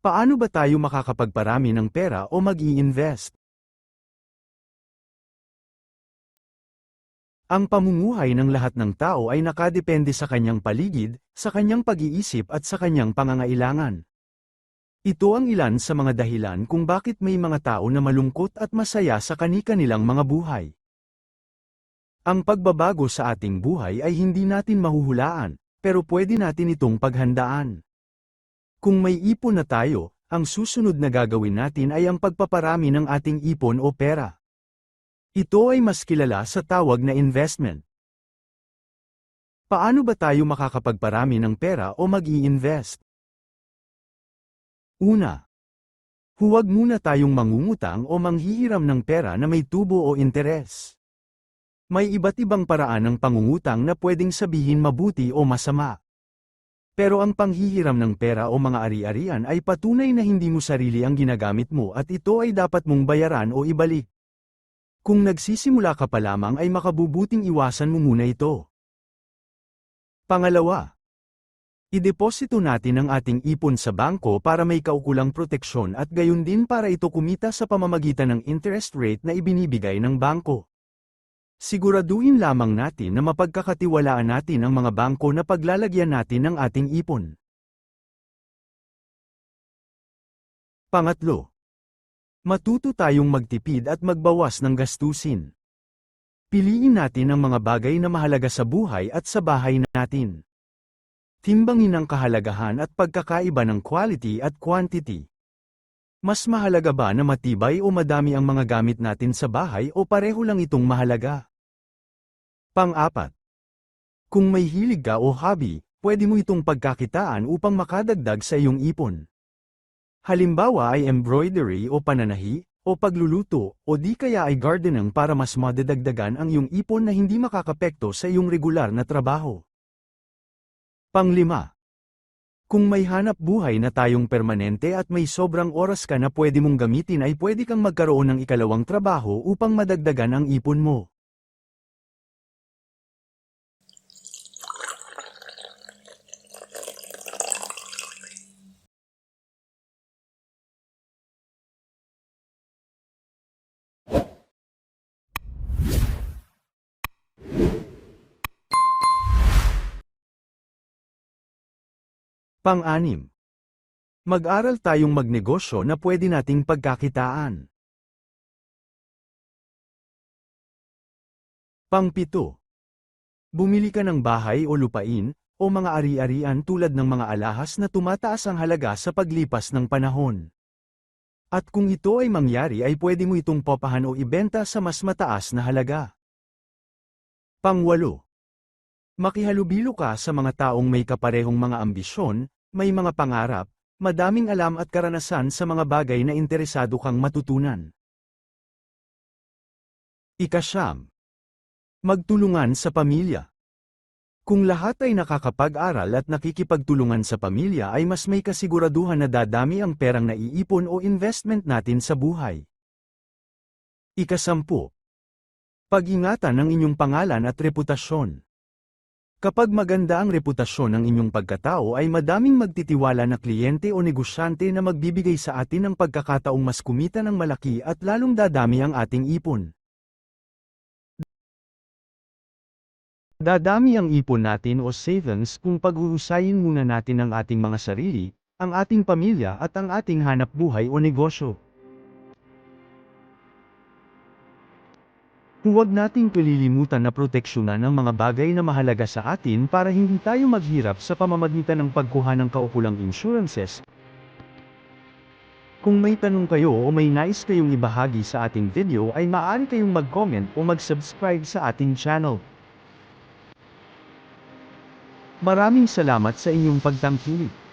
Paano ba tayo makakapagparami ng pera o mag-i-invest? Ang pamumuhay ng lahat ng tao ay nakadepende sa kanyang paligid, sa kanyang pag-iisip at sa kanyang pangangailangan. Ito ang ilan sa mga dahilan kung bakit may mga tao na malungkot at masaya sa kani-kanilang mga buhay. Ang pagbabago sa ating buhay ay hindi natin mahuhulaan, pero pwede natin itong paghandaan. Kung may ipon na tayo, ang susunod na gagawin natin ay ang pagpaparami ng ating ipon o pera. Ito ay mas kilala sa tawag na investment. Paano ba tayo makakapagparami ng pera o mag-i-invest? Una, huwag muna tayong mangungutang o manghihiram ng pera na may tubo o interes. May iba't ibang paraan ng pangungutang na pwedeng sabihin mabuti o masama. Pero ang panghihiram ng pera o mga ari-arian ay patunay na hindi mo sarili ang ginagamit mo at ito ay dapat mong bayaran o ibalik. Kung nagsisimula ka pa lamang ay makabubuting iwasan mo muna ito. Pangalawa, ideposito natin ang ating ipon sa bangko para may kaukulang proteksyon at gayon din para ito kumita sa pamamagitan ng interest rate na ibinibigay ng bangko. Siguraduhin lamang natin na mapagkakatiwalaan natin ang mga bangko na paglalagyan natin ng ating ipon. Pangatlo, matuto tayong magtipid at magbawas ng gastusin. Piliin natin ang mga bagay na mahalaga sa buhay at sa bahay natin. Timbangin ang kahalagahan at pagkakaiba ng quality at quantity. Mas mahalaga ba na matibay o madami ang mga gamit natin sa bahay o pareho lang itong mahalaga? Pang-apat, kung may hilig ka o hobby, pwede mo itong pagkakitaan upang makadagdag sa iyong ipon. Halimbawa ay embroidery o pananahi, o pagluluto, o di kaya ay gardening para mas madadagdagan ang iyong ipon na hindi makakapekto sa iyong regular na trabaho. Pang-lima, kung may hanap buhay na tayong permanente at may sobrang oras ka na pwede mong gamitin ay pwede kang magkaroon ng ikalawang trabaho upang madagdagan ang ipon mo. Pang-anim, mag-aral tayong magnegosyo na pwede nating pagkakitaan. Pang-pito, bumili ka ng bahay o lupain, o mga ari-arian tulad ng mga alahas na tumataas ang halaga sa paglipas ng panahon. At kung ito ay mangyari ay pwede mo itong popahan o ibenta sa mas mataas na halaga. Pang-walo, makihalubilo ka sa mga taong may kaparehong mga ambisyon, may mga pangarap, madaming alam at karanasan sa mga bagay na interesado kang matutunan. Ika-9, magtulungan sa pamilya. Kung lahat ay nakakapag-aral at nakikipagtulungan sa pamilya ay mas may kasiguraduhan na dadami ang perang naiipon o investment natin sa buhay. Ika-10, pag-ingatan ang inyong pangalan at reputasyon. Kapag maganda ang reputasyon ng inyong pagkatao ay madaming magtitiwala na kliyente o negosyante na magbibigay sa atin ng pagkakataong mas kumita ng malaki at lalong dadami ang ating ipon. Dadami ang ipon natin o savings kung pag-uusayin muna natin ang ating mga sarili, ang ating pamilya at ang ating hanap buhay o negosyo. Huwag nating palilimutan na proteksyonan ang mga bagay na mahalaga sa atin para hindi tayo maghirap sa pamamagitan ng pagkuha ng kaukulang insurances. Kung may tanong kayo o may nais kayong ibahagi sa ating video ay maaari kayong mag-comment o mag-subscribe sa ating channel. Maraming salamat sa inyong pagtangkilik.